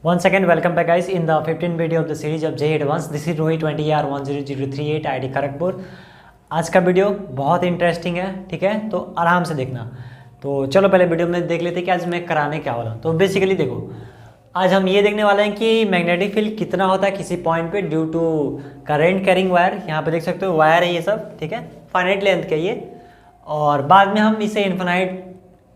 Once again, welcome back guys in the 15th video of the series of JEE Advanced. This is Rohit 20R10038 ID Kharagpur. आज का video बहुत interesting है, ठीक है, तो आराम से देखना। तो चलो पहले वीडियो में देख लेते हैं कि आज मैं कराने क्या वाला हूँ। तो बेसिकली देखो, आज हम ये देखने वाले हैं कि मैग्नेटिक फील्ड कितना होता है किसी पॉइंट पे due to current carrying wire. यहाँ पे देख सकते हो वायर है ये सब, ठीक है, फाइनाइट लेंथ का ये, और बाद में हम इसे इन्फिनाइट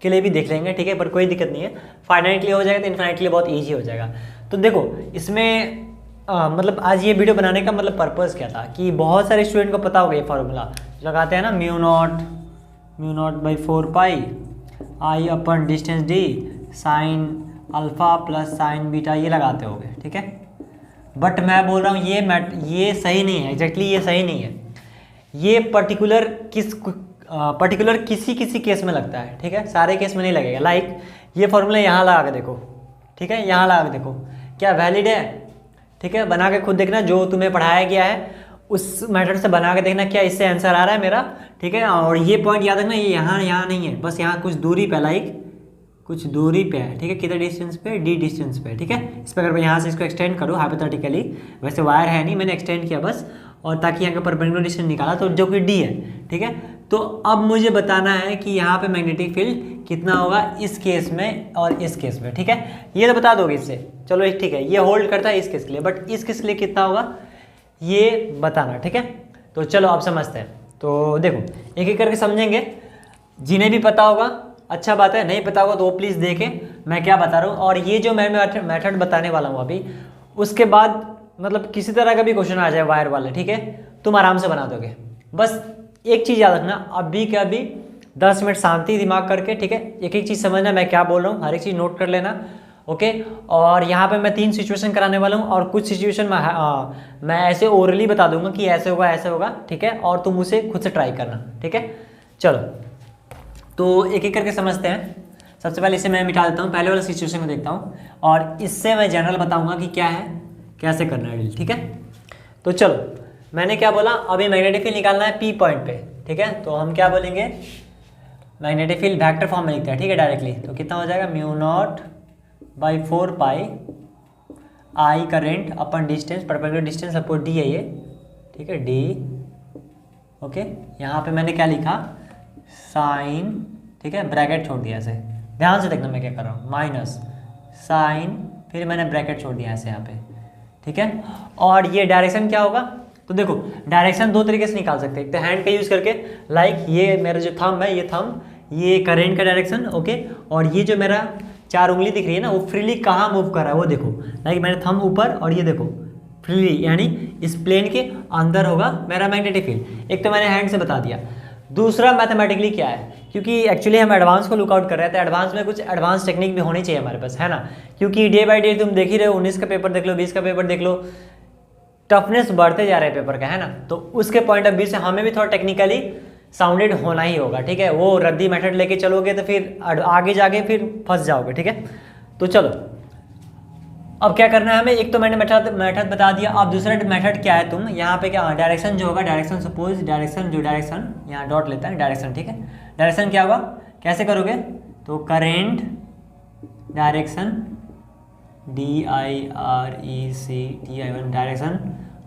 के लिए भी देख लेंगे, ठीक है, पर कोई दिक्कत नहीं है। फाइनाइटली हो जाएगा तो इन्फिनाइटली बहुत ईजी हो जाएगा। तो देखो इसमें मतलब आज ये वीडियो बनाने का मतलब पर्पज़ क्या था कि बहुत सारे स्टूडेंट को पता होगा ये फार्मूला लगाते हैं ना, mu naught by 4 pi I upon distance D sine alpha plus sine beta, ये लगाते होगे, ठीक है। बट मैं बोल रहा हूँ ये सही नहीं है, एग्जैक्टली ये सही नहीं है। ये पर्टिकुलर किसी केस में लगता है, ठीक है, सारे केस में नहीं लगेगा। लाइक ये फॉर्मूला यहाँ लगा के देखो, ठीक है, यहाँ लगा के देखो क्या वैलिड है, ठीक है। बना के खुद देखना, जो तुम्हें पढ़ाया गया है उस मेथड से बना के देखना क्या इससे आंसर आ रहा है मेरा, ठीक है। और ये पॉइंट याद रखना, ये यहाँ नहीं है, बस यहाँ कुछ दूरी पे, लाइक कुछ दूरी पे है, ठीक है, कितने डिस्टेंस पे, डी डिस्टेंस पे, ठीक है। इस पर अगर मैं यहाँ से इसको एक्सटेंड करूँ हाइपोथेटिकली, वैसे वायर है नहीं, मैंने एक्सटेंड किया बस, और ताकि यहाँ का परपेंडिकुलर डिस्टेंस निकाला तो जो कि डी है, ठीक है। तो अब मुझे बताना है कि यहाँ पे मैग्नेटिक फील्ड कितना होगा इस केस में और इस केस में, ठीक है। ये तो बता दोगे इससे, चलो ठीक है, ये होल्ड करता है इस केस के लिए, बट इस केस के लिए कितना होगा ये बताना, ठीक है। तो चलो अब समझते हैं। तो देखो एक एक करके समझेंगे, जिन्हें भी पता होगा अच्छा बात है, नहीं पता होगा तो वो प्लीज़ देखें मैं क्या बता रहा हूँ। और ये जो मैं मेथड बताने वाला हूँ अभी, उसके बाद मतलब किसी तरह का भी क्वेश्चन आ जाए वायर वाले, ठीक है, तुम आराम से बना दोगे। बस एक चीज़ याद रखना, अभी के अभी 10 मिनट शांति दिमाग करके, ठीक है, एक एक चीज़ समझना मैं क्या बोल रहा हूँ, हर एक चीज़ नोट कर लेना, ओके। और यहाँ पे मैं 3 सिचुएशन कराने वाला हूँ, और कुछ सिचुएशन मैं ऐसे ओरली बता दूंगा कि ऐसे होगा, ठीक है, और तुम उसे खुद से ट्राई करना, ठीक है। चलो तो एक एक करके समझते हैं। सबसे पहले इसे मैं मिटा देता हूँ, पहले वाला सिचुएशन को देखता हूँ, और इससे मैं जनरल बताऊँगा कि क्या है, कैसे करना है, ठीक है। तो चलो मैंने क्या बोला, अभी मैग्नेटिक फील्ड निकालना है पी पॉइंट पे, ठीक है। तो हम क्या बोलेंगे, मैग्नेटिक फील्ड वेक्टर फॉर्म में लिखते हैं, ठीक है, डायरेक्टली। तो कितना हो जाएगा, mu naught by 4 pi I current upon distance, perpendicular distance suppose D है ये, ठीक है, डी, ओके। यहाँ पे मैंने क्या लिखा, साइन, ठीक है, ब्रैकेट छोड़ दिया ऐसे, ध्यान से देखना मैं क्या कर रहा हूँ, माइनस साइन, फिर मैंने ब्रैकेट छोड़ दिया ऐसे यहाँ पे, ठीक है। और ये डायरेक्शन क्या होगा, तो देखो डायरेक्शन 2 तरीके से निकाल सकते हैं, एक तो हैंड का यूज़ करके, लाइक ये मेरा जो थंब है, ये थंब, ये करंट का डायरेक्शन, ओके। और ये जो मेरा 4 उंगली दिख रही है ना, वो फ्रीली कहाँ मूव कर रहा है वो देखो, लाइक मैंने थंब ऊपर, और ये देखो फ्रीली, यानी इस प्लेन के अंदर होगा मेरा मैग्नेटिक फील्ड। एक तो मैंने हैंड से बता दिया। दूसरा मैथमेटिकली क्या है, क्योंकि एक्चुअली हम एडवांस को लुकआउट कर रहे थे, एडवांस में कुछ एडवांस टेक्निक भी होनी चाहिए हमारे पास, है ना, क्योंकि डे बाई डे तुम देख ही रहे हो, 19 का पेपर देख लो, 20 का पेपर देख लो, टफनेस बढ़ते जा रहे हैं पेपर का, है ना। तो उसके पॉइंट ऑफ व्यू से हमें भी थोड़ा टेक्निकली साउंडेड होना ही होगा, ठीक है। वो रद्दी मेथड लेके चलोगे तो फिर आगे जाके फिर फंस जाओगे, ठीक है। तो चलो अब क्या करना है हमें, एक तो मैंने मेथड बता दिया, अब दूसरा मेथड क्या है, तुम यहाँ पे क्या डायरेक्शन जो होगा, डायरेक्शन सपोज डायरेक्शन यहाँ डॉट लेता है डायरेक्शन, ठीक है। डायरेक्शन क्या होगा, कैसे करोगे, तो current direction DIRECTI1 direction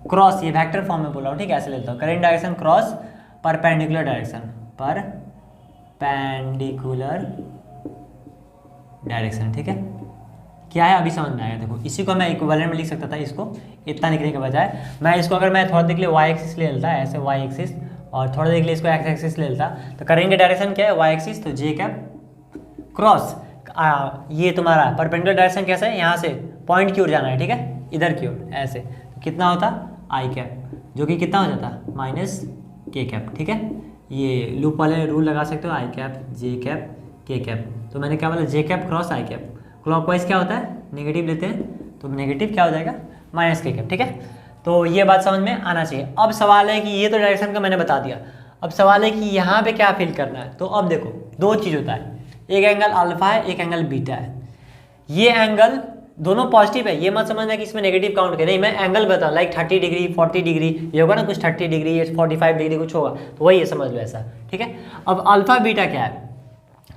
cross, ये वेक्टर फॉर्म में बोला हूँ, ठीक है, ऐसे लेता हूँ, current direction cross perpendicular direction, ठीक है। क्या है अभी समझ में आएगा, देखो इसी को मैं इक्विवेलेंट में लिख सकता था, इसको इतना लिखने के बजाय मैं इसको, अगर मैं थोड़ा देर के लिए वाई एक्सिस ले लेता, ऐसे वाई एक्सिस, और थोड़ा देर के लिए इसको एक्स एक्सिस ले लेता, तो करेंट का डायरेक्शन क्या है, वाई एक्सिस, तो जे कैप क्रॉस ये तुम्हारा परपेंडिकुलर डायरेक्शन कैसा है, यहाँ से पॉइंट की ओर जाना है, ठीक है, इधर की ओर ऐसे, तो कितना होता आई कैप, जो कि कितना हो जाता माइनस के कैप, ठीक है। ये लूप वाले रूल लगा सकते हो, आई कैप, जे कैप, के कैप। तो मैंने क्या बोला, जे कैप क्रॉस आई कैप, क्लॉकवाइज क्या होता है, नेगेटिव लेते हैं, तो नेगेटिव क्या हो जाएगा, माइनस के कैप, ठीक है। तो ये बात समझ में आना चाहिए। अब सवाल है कि ये तो डायरेक्शन का मैंने बता दिया, अब सवाल है कि यहाँ पे क्या फील करना है। तो अब देखो 2 चीज़ होता है, एक एंगल अल्फा है, एक एंगल बीटा है। ये एंगल दोनों पॉजिटिव है, ये मत समझना कि इसमें नेगेटिव काउंट करें, मैं एंगल बता, लाइक 30 डिग्री 40 डिग्री, ये होगा ना कुछ 30 डिग्री 45 डिग्री कुछ होगा, तो वही है, समझ लो ऐसा, ठीक है। अब अल्फा बीटा क्या है,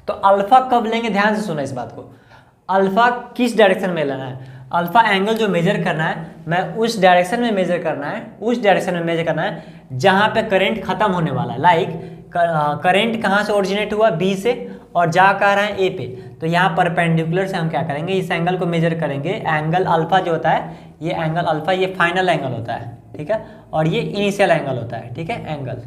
तो अल्फा कब लेंगे, ध्यान से सुना इस बात को, अल्फा किस डायरेक्शन में लेना है, अल्फा एंगल जो मेजर करना है, मैं उस डायरेक्शन में मेजर करना है, उस डायरेक्शन में मेजर करना है जहाँ पे करंट खत्म होने वाला है। लाइक करंट कहाँ से ओरिजिनेट हुआ, बी से, और जा कह रहा है ए पे, तो यहाँ परपेंडिकुलर से हम क्या करेंगे, इस एंगल को मेजर करेंगे। एंगल अल्फा जो होता है, ये एंगल अल्फा ये फाइनल एंगल होता है, ठीक है, और ये इनिशियल एंगल होता है, ठीक है, angle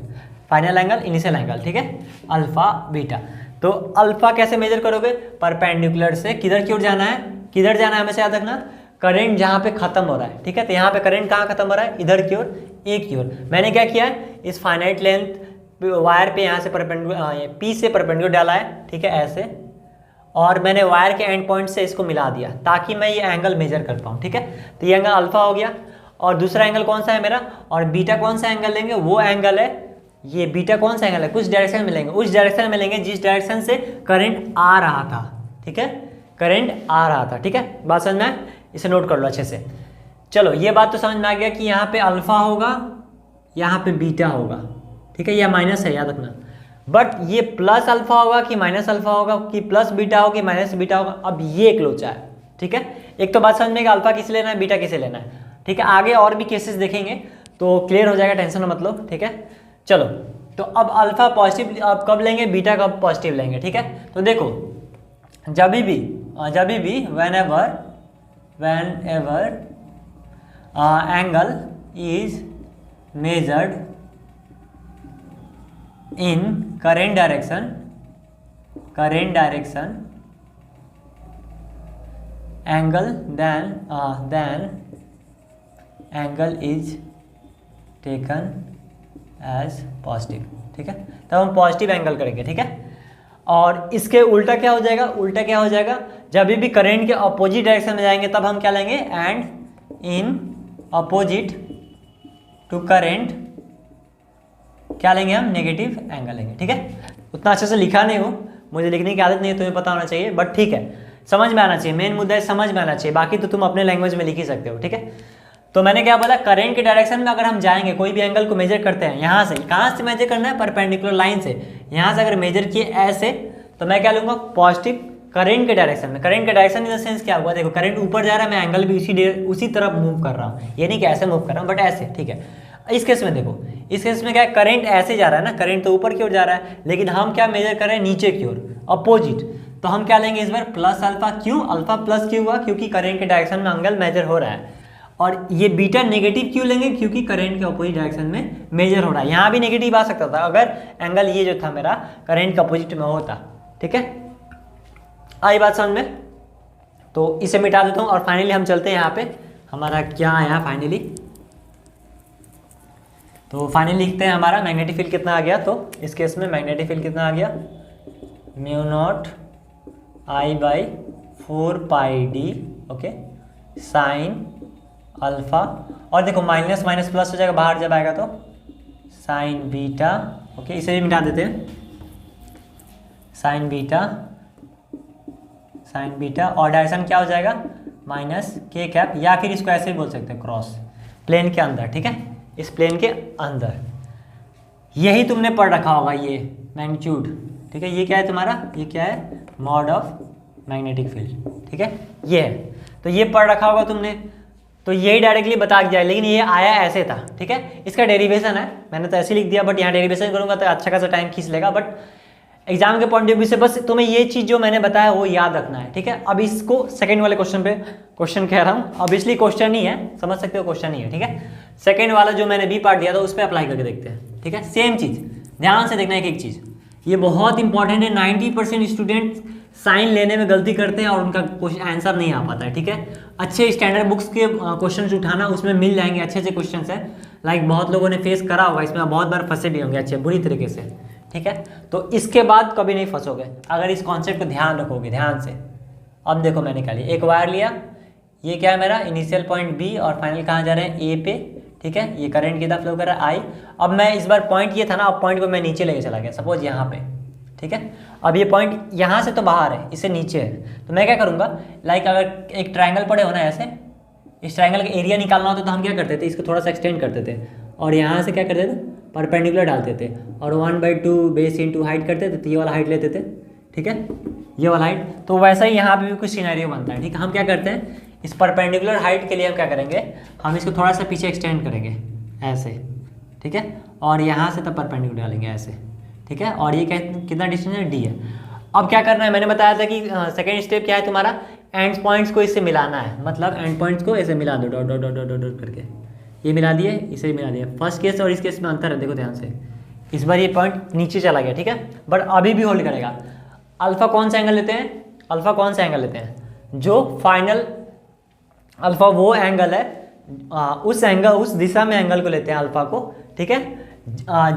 final angle, initial angle, ठीक है, अल्फा बीटा। तो अल्फा कैसे मेजर करोगे, परपेंडिकुलर से किधर की ओर जाना है, किधर जाना है हमेशा याद रखना, करंट जहाँ पे खत्म हो रहा है, ठीक है, तो यहाँ पे करंट कहाँ खत्म हो रहा है, इधर की ओर, एक की ओर। मैंने क्या किया है, इस फाइनाइट लेंथ वायर पे यहाँ से परपेंडिकुलर पी से परपेंडिकुलर डाला है, ठीक है, ऐसे, और मैंने वायर के एंड पॉइंट से इसको मिला दिया ताकि मैं ये एंगल मेजर कर पाऊँ, ठीक है। तो ये एंगल अल्फा हो गया, और दूसरा एंगल कौन सा है मेरा, और बीटा कौन सा एंगल लेंगे, वो एंगल है ये, बीटा कौन सा एंगल है, कुछ डायरेक्शन में लेंगे, उस डायरेक्शन में लेंगे जिस डायरेक्शन से करंट आ रहा था, ठीक है, करंट आ रहा था, ठीक है, बात समझ में, इसे नोट कर लो अच्छे से। चलो ये बात तो समझ में आ गया कि यहाँ पे अल्फा होगा, यहाँ पे बीटा होगा, ठीक है, यह माइनस है याद रखना, बट ये प्लस अल्फा होगा कि माइनस अल्फा होगा, कि प्लस बीटा होगा कि माइनस बीटा होगा, अब ये एक लोचा है, ठीक है। एक तो बात समझ में कि अल्फा किसे लेना है, बीटा किसे लेना है, ठीक है, आगे और भी केसेस देखेंगे तो क्लियर हो जाएगा, टेंशन मत लो, ठीक है। चलो तो अब अल्फा पॉजिटिव अब कब लेंगे, बीटा कब पॉजिटिव लेंगे, ठीक है। तो देखो जब भी when ever angle is measured in current direction angle then angle is taken as positive, ठीक है, तब हम पॉजिटिव एंगल करेंगे, ठीक है। और इसके उल्टा क्या हो जाएगा, जब भी करंट के अपोजिट डायरेक्शन में जाएंगे तब हम क्या लेंगे, and in opposite to current क्या लेंगे हम, नेगेटिव एंगल लेंगे, ठीक है। उतना अच्छे से लिखा नहीं हूँ, मुझे लिखने की आदत नहीं है, तुम्हें पता होना चाहिए, बट ठीक है, समझ में आना चाहिए, मेन मुद्दा है समझ में आना चाहिए, बाकी तो तुम अपने लैंग्वेज में लिख ही सकते हो, ठीक है। तो मैंने क्या बोला, करंट के डायरेक्शन में अगर हम जाएंगे, कोई भी एंगल को मेजर करते हैं, यहाँ से कहाँ से मेजर करना है, परपेंडिकुलर लाइन से, यहाँ से अगर मेजर किए ऐसे, तो मैं क्या लूँगा, पॉजिटिव करंट के डायरेक्शन में। करंट के डायरेक्शन इन द सेंस क्या हुआ, देखो करंट ऊपर जा रहा है, मैं एंगल भी उसी तरफ मूव कर रहा हूँ, ये नहीं कि ऐसे मूव कर रहा हूँ, बट ऐसे, ठीक है। इस केस में देखो, इस केस में क्या है, करंट ऐसे जा रहा है ना, करंट तो ऊपर की ओर जा रहा है, लेकिन हम क्या मेजर कर रहे हैं, नीचे की ओर, अपोजिट, तो हम क्या लेंगे इस बार, प्लस अल्फा। क्यों अल्फा प्लस क्यों हुआ, क्योंकि करंट के डायरेक्शन में एंगल मेजर हो रहा है। और ये बीटा नेगेटिव क्यों लेंगे, क्योंकि करंट के अपोजिट डायरेक्शन में मेजर हो रहा है। यहाँ भी नेगेटिव आ सकता था अगर एंगल ये जो था मेरा करंट के अपोजिट में होता, ठीक है। आई बात समझ में, तो इसे मिटा देता हूँ, और फाइनली हम चलते हैं यहाँ पे, हमारा क्या आया फाइनली, तो फाइनली लिखते हैं हमारा मैग्नेटिक फील्ड कितना आ गया। तो इस केस में मैग्नेटिक फील्ड कितना आ गया, mu not I by 4 pi D, okay, sine alpha, और देखो माइनस माइनस प्लस हो जाएगा बाहर जब आएगा, तो साइन बीटा, ओके, इसे भी मिटा देते हैं, साइन बीटा, और डायरेक्शन क्या हो जाएगा, माइनस के कैप, या फिर इसको ऐसे भी बोल सकते हैं, क्रॉस प्लेन के अंदर, ठीक है, इस प्लेन के अंदर। यही तुमने पढ़ रखा होगा, ये मैग्नीट्यूड, ठीक है, ये क्या है तुम्हारा, ये क्या है, मॉड ऑफ मैग्नेटिक फील्ड, ठीक है, ये है, तो ये पढ़ रखा होगा तुमने, तो यही डायरेक्टली बता दिया है, लेकिन ये आया ऐसे था, ठीक है। इसका डेरिवेशन है, मैंने तो ऐसे लिख दिया, बट यहाँ डेरिवेशन करूँगा तो अच्छा खासा टाइम खींच लेगा, बट एग्जाम के पॉइंट ऑफ व्यू से बस तुम्हें ये चीज़ जो मैंने बताया वो याद रखना है, ठीक है। अब इसको सेकंड वाले क्वेश्चन कह रहा हूँ, ऑब्वियसली क्वेश्चन ही है, समझ सकते हो क्वेश्चन ही है, ठीक है। सेकंड वाला जो मैंने बी पार्ट दिया था उस पर अप्लाई करके देखते हैं, ठीक है। सेम चीज़ ध्यान से देखना, एक चीज़ ये बहुत इंपॉर्टेंट है, 90% स्टूडेंट साइन लेने में गलती करते हैं और उनका आंसर नहीं आ पाता है, ठीक है। अच्छे स्टैंडर्ड बुक्स के क्वेश्चन उठाना, उसमें मिल जाएंगे अच्छे अच्छे क्वेश्चन है, लाइक बहुत लोगों ने फेस करा होगा, इसमें बहुत बार फंसे भी होंगे अच्छे बुरी तरीके से, ठीक है। तो इसके बाद कभी नहीं फंसोगे अगर इस कॉन्सेप्ट को ध्यान रखोगे ध्यान से। अब देखो मैंने क्या लिया, एक वायर लिया, ये क्या है मेरा इनिशियल पॉइंट बी और फाइनल कहाँ जा रहे हैं, ए पे, ठीक है। ये करंट कितना फ्लो कर रहा है, आई। अब मैं इस बार पॉइंट ये था ना, अब पॉइंट को मैं नीचे लेके चला गया, सपोज यहाँ पे, ठीक है। अब ये पॉइंट यहाँ से तो बाहर है, इससे नीचे है, तो मैं क्या करूँगा, लाइक अगर एक ट्रायंगल पड़े हो ना ऐसे, इस ट्रायंगल का एरिया निकालना होता तो हम क्या करते थे, इसको थोड़ा सा एक्सटेंड करते थे और यहाँ से क्या करते थे, परपेंडिकुलर डालते थे और 1/2 बेस इंटू हाइट करते थे, तो ये वाला हाइट लेते थे, ठीक है, ये वाला हाइट। तो वैसा ही यहाँ पे भी कुछ सिनेरियो बनता है, ठीक है। हम क्या करते हैं, इस परपेंडिकुलर हाइट के लिए हम क्या करेंगे, हम इसको थोड़ा सा पीछे एक्सटेंड करेंगे ऐसे, ठीक है, और यहाँ से तब परपेंडिकुलर डालेंगे ऐसे, ठीक है, और ये कितना डिस्टेंस है, डी है। अब क्या करना है, मैंने बताया था कि सेकेंड स्टेप क्या है तुम्हारा, एंड पॉइंट्स को इससे मिलाना है, मतलब एंड पॉइंट्स को ऐसे मिला दो, dot dot dot dot dot करके, ये मिला दिए, इसे मिला दिया। फर्स्ट केस और इस केस में अंतर है, देखो ध्यान से, इस बार ये पॉइंट नीचे चला गया, ठीक है, बट अभी भी होल्ड करेगा। अल्फा कौन सा एंगल लेते हैं, अल्फा कौन सा एंगल लेते हैं, जो फाइनल अल्फा वो एंगल है, उस एंगल, उस दिशा में एंगल को लेते हैं अल्फा को, ठीक है,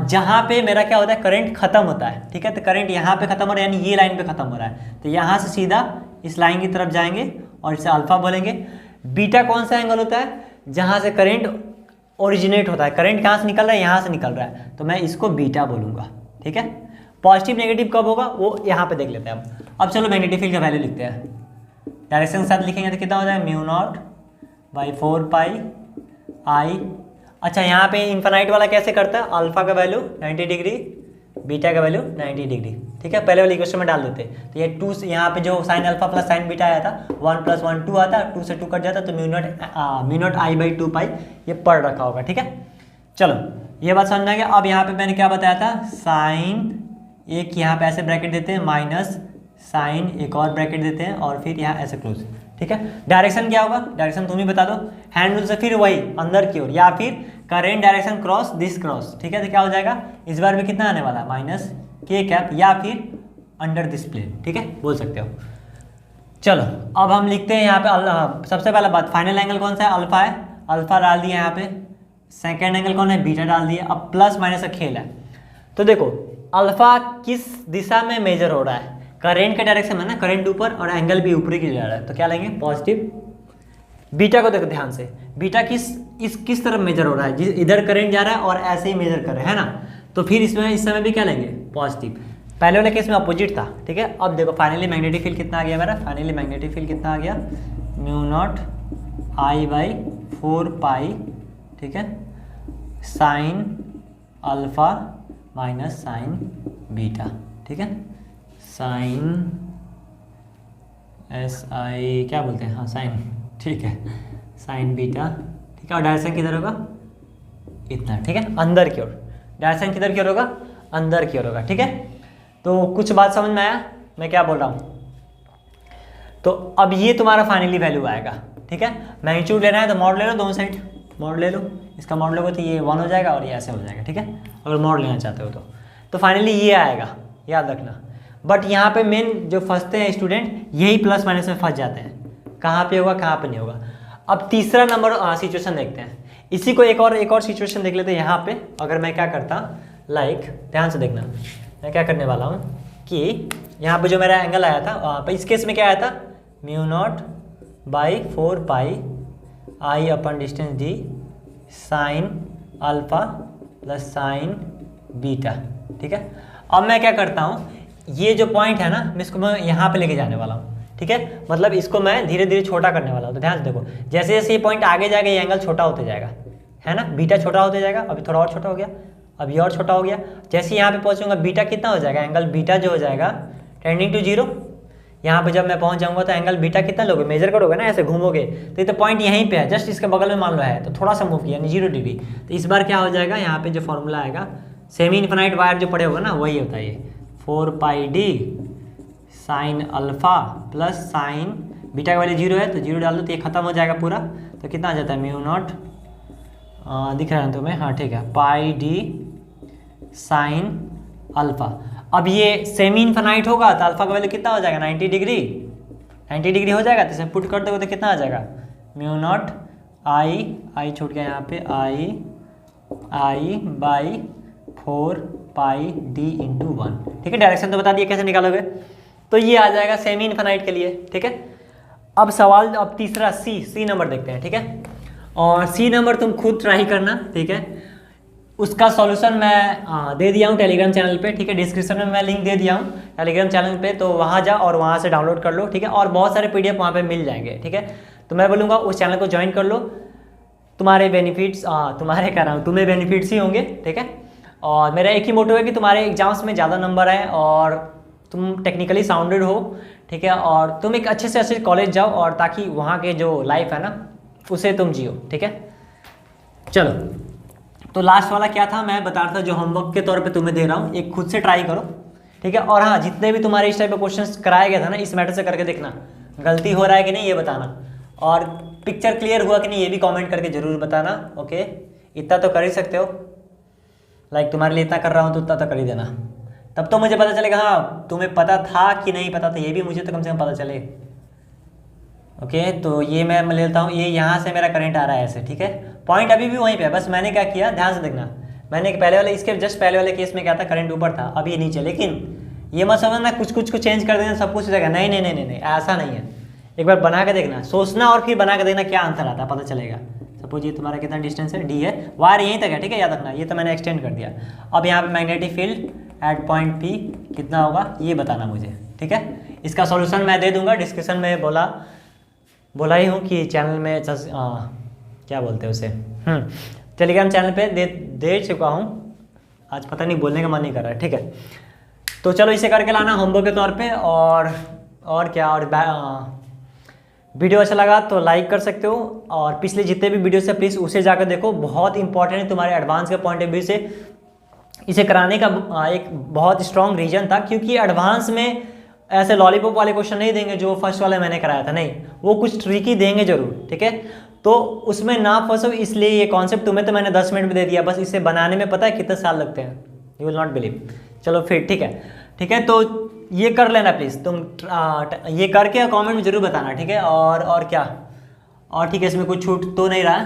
जहाँ पे मेरा क्या होता है, करंट खत्म होता है, ठीक है, तो करंट यहाँ पे खत्म हो रहा है, यानी ये लाइन पे खत्म हो रहा है, तो यहाँ से सीधा इस लाइन की तरफ जाएंगे और इसे अल्फा बोलेंगे। बीटा कौन सा एंगल होता है, जहाँ से करंट ओरिजिनेट होता है, करंट कहाँ से निकल रहा है, यहाँ से निकल रहा है, तो मैं इसको बीटा बोलूँगा, ठीक है। पॉजिटिव नेगेटिव कब होगा वो यहाँ पे देख लेते हैं अब चलो मैग्नेटिक फील्ड का वैल्यू लिखते हैं, डायरेक्शन के साथ लिखेंगे तो कितना हो जाएगा, म्यू नॉट बाई 4 पाई आई। अच्छा यहाँ पे इन्फिनाइट वाला कैसे करता है, अल्फा का वैल्यू 90 डिग्री, बीटा का वैल्यू 90 डिग्री, ठीक है, पहले वाले इक्वेशन में डाल देते, तो ये 2 यहाँ पे जो sign alpha plus sine beta आया था, 1 + 1 2 आता, 2 से 2 कट जाता, तो म्यू नॉट आई बाई 2 पाई ये पढ़ रखा होगा, ठीक है। चलो ये बात समझ में आ गया। अब यहाँ पे मैंने क्या बताया था, साइन एक यहाँ पे ऐसे ब्रैकेट देते हैं, माइनस साइन एक और ब्रैकेट देते हैं, और फिर यहाँ ऐसे क्लोज, ठीक है। डायरेक्शन क्या होगा, डायरेक्शन तुम ही बता दो, हैंड रूल से फिर वही अंदर की ओर, या फिर current direction cross this cross, ठीक है, तो क्या हो जाएगा, इस बार भी कितना आने वाला है, माइनस के कैप, या फिर अंडर दिस प्लेन, ठीक है, बोल सकते हो। चलो अब हम लिखते हैं यहाँ पे, सबसे पहला बात, फाइनल एंगल कौन सा है, अल्फा है, अल्फा डाल दिया यहाँ पे, सेकेंड एंगल कौन है, बीटा डाल दिया। अब प्लस माइनस का खेल है, तो देखो अल्फा किस दिशा में मेजर हो रहा है, करेंट का डायरेक्शन है ना, करंट ऊपर और एंगल भी ऊपरी की जा रहा है, तो क्या लेंगे, पॉजिटिव। बीटा को देखो ध्यान से, बीटा किस तरफ मेजर हो रहा है, इधर करंट जा रहा है और ऐसे ही मेजर कर रहे हैं ना, तो फिर इसमें इस समय भी क्या लेंगे, पॉजिटिव। पहले वाले केस में अपोजिट था, ठीक है। अब देखो फाइनली मैग्नेटिक फील्ड कितना आ गया मेरा, फाइनली मैग्नेटिक फील्ड कितना आ गया, म्यू नॉट आई बाई 4 पाई, ठीक है, sine alpha minus sign beta, ठीक है, साइन एस आई क्या बोलते हैं, हाँ साइन, ठीक है, साइन बीटा, ठीक है, और डायरेक्शन किधर होगा, इतना, ठीक है, अंदर की ओर, डायरेक्शन किधर की ओर होगा, अंदर की ओर होगा, ठीक है। तो कुछ बात समझ में आया मैं क्या बोल रहा हूँ, तो अब ये तुम्हारा फाइनली वैल्यू आएगा, ठीक है। मैग्नीट्यूड लेना है तो मॉड ले लो, दोनों साइड मॉड ले लो, इसका मॉड लोगे तो ये 1 हो जाएगा और ये ऐसे हो जाएगा, ठीक है, अगर मॉड लेना चाहते हो तो फाइनली ये आएगा, याद रखना। बट यहाँ पे मेन जो फंसते हैं स्टूडेंट, यही प्लस माइनस में फंस जाते हैं, कहाँ पे होगा कहाँ पे नहीं होगा। अब तीसरा नंबर सिचुएशन देखते हैं, इसी को एक और सिचुएशन देख लेते हैं। यहाँ पे अगर मैं क्या करता, लाइक ध्यान से देखना, मैं क्या करने वाला हूँ कि यहाँ पे जो मेरा एंगल आया था, इस केस में क्या आया था, mu naught by 4 pi I upon distance D sine alpha plus sine beta, ठीक है। अब मैं क्या करता हूँ, ये जो पॉइंट है ना, मैं इसको मैं यहाँ पे लेके जाने वाला हूँ, ठीक है, मतलब इसको मैं धीरे धीरे छोटा करने वाला हूँ। तो ध्यान से देखो, जैसे जैसे ये पॉइंट आगे जाएगा ये एंगल छोटा होते जाएगा, है ना, बीटा छोटा होते जाएगा, अभी थोड़ा और छोटा हो गया, अभी और छोटा हो गया। जैसे यहाँ पे पहुँचूंगा बीटा कितना हो जाएगा, एंगल बीटा जो हो जाएगा टेंडिंग टू 0। यहाँ पे जब मैं पहुँच जाऊँगा तो एंगल बीटा कितना लोगे, मेजर करोगे ना, ऐसे घूमोगे तो ये तो पॉइंट यहीं पे है, जस्ट इसके बगल में मान लो है, तो थोड़ा सा मूव किया यानी 0 डिग्री। तो इस बार क्या हो जाएगा, यहाँ पे जो फॉर्मूला आएगा, सेमी इन्फिनाइट वायर जो पड़े होगा ना, वही होता है ये 4 pi D sine alpha plus sine beta का वैल्यू 0 है तो 0 डाल दो तो ये खत्म हो जाएगा पूरा। तो कितना आ जाता है, म्यू नॉट दिख रहा है तुम्हें, हाँ ठीक है, पाई डी साइन अल्फा। अब ये सेमी इन्फिनाइट होगा तो अल्फा का वैल्यू कितना हो जाएगा, 90 डिग्री, 90 डिग्री हो जाएगा। तो इसे पुट कर दोगे तो कितना आ जाएगा, म्यू नॉट आई छूट गया यहाँ पे, आई बाई 4 पाई डी इंटू 1, ठीक है। डायरेक्शन तो बता दिया कैसे निकालोगे, तो ये आ जाएगा सेमी इन्फिनाइट के लिए, ठीक है। अब सवाल, अब तीसरा सी नंबर देखते हैं, ठीक है। और सी नंबर तुम खुद ट्राई करना, ठीक है। उसका सॉल्यूशन मैं दे दिया हूँ टेलीग्राम चैनल पे, ठीक है, डिस्क्रिप्शन में मैं लिंक दे दिया हूँ टेलीग्राम चैनल पे, तो वहाँ जाओ और वहाँ से डाउनलोड कर लो, ठीक है। और बहुत सारे PDF वहाँ पे मिल जाएंगे, ठीक है। तो मैं बोलूँगा उस चैनल को ज्वाइन कर लो, तुम्हारे बेनिफिट्स, तुम्हारे कह रहा हूँ, तुम्हें बेनिफिट्स ही होंगे, ठीक है। और मेरा एक ही मोटो है कि तुम्हारे एग्जाम्स में ज़्यादा नंबर आए और तुम टेक्निकली साउंडेड हो, ठीक है, और तुम एक अच्छे से अच्छे कॉलेज जाओ और ताकि वहाँ के जो लाइफ है ना उसे तुम जियो। ठीक है, चलो तो लास्ट वाला क्या था मैं बता रहा था, जो होमवर्क के तौर पे तुम्हें दे रहा हूँ, एक खुद से ट्राई करो। ठीक है, और हाँ जितने भी तुम्हारे इस टाइप के क्वेश्चंस कराया गया था ना, इस मैटर से करके देखना गलती हो रहा है कि नहीं ये बताना, और पिक्चर क्लियर हुआ कि नहीं ये भी कमेंट करके जरूर बताना। ओके, इतना तो कर ही सकते हो, लाइक तुम्हारे लिए इतना कर रहा हूँ तो उतना तो कर ही देना, तब तो मुझे पता चलेगा हाँ तुम्हें पता था कि नहीं पता था, ये भी मुझे तो कम से कम पता चले। ओके, तो ये मैं लेता हूँ, ये यहाँ से मेरा करंट आ रहा है ऐसे। ठीक है, पॉइंट अभी भी वहीं पे है, बस मैंने क्या किया ध्यान से देखना, मैंने पहले वाले इसके जस्ट पहले वाले केस में क्या था, करंट ऊपर था अब ये नीचे, लेकिन ये मत समझना कुछ कुछ को चेंज कर देना सब कुछ हो जाएगा, नहीं नहीं नहीं नहीं नहीं ऐसा नहीं है। एक बार बना के देखना, सोचना और फिर बना के देखना क्या आंसर आता है, पता चलेगा। सपोज ये तुम्हारा कितना डिस्टेंस है, डी है, वायर यहीं तक है। ठीक है, याद रखना, ये तो मैंने एक्सटेंड कर दिया। अब यहाँ पे magnetic field at point P कितना होगा ये बताना मुझे। ठीक है, इसका सॉल्यूशन मैं दे दूंगा, डिस्क्रिप्शन में बोला ही हूँ कि चैनल में क्या बोलते हैं उसे, टेलीग्राम चैनल पे दे चुका हूँ, आज पता नहीं बोलने का मन नहीं कर रहा है। ठीक है, तो चलो इसे करके लाना होमवर्क के तौर पे, और क्या, और वीडियो अच्छा लगा तो लाइक कर सकते हो, और पिछले जितने भी वीडियो से प्लीज़ उसे जाकर देखो, बहुत इंपॉर्टेंट है तुम्हारे एडवांस के पॉइंट ऑफ व्यू से। इसे कराने का एक बहुत स्ट्रॉन्ग रीजन था, क्योंकि एडवांस में ऐसे लॉलीपॉप वाले क्वेश्चन नहीं देंगे जो फर्स्ट वाले मैंने कराया था, नहीं वो कुछ ट्रिकी देंगे जरूर। ठीक है, तो उसमें ना फंसो, इसलिए ये कॉन्सेप्ट तुम्हें तो मैंने 10 मिनट में दे दिया, बस इसे बनाने में पता है कितने साल लगते हैं, यू विल नॉट बिलीव। चलो फिर ठीक है, तो ये कर लेना प्लीज़ तुम, ये करके कमेंट में जरूर बताना। ठीक है, और क्या, और ठीक है, इसमें कुछ छूट तो नहीं रहा,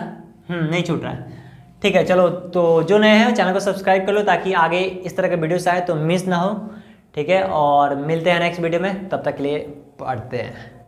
नहीं छूट रहा है। ठीक है, चलो तो जो नए हैं चैनल को सब्सक्राइब कर लो ताकि आगे इस तरह के वीडियोस आए तो मिस ना हो। ठीक है, और मिलते हैं नेक्स्ट वीडियो में, तब तक के लिए पढ़ते हैं।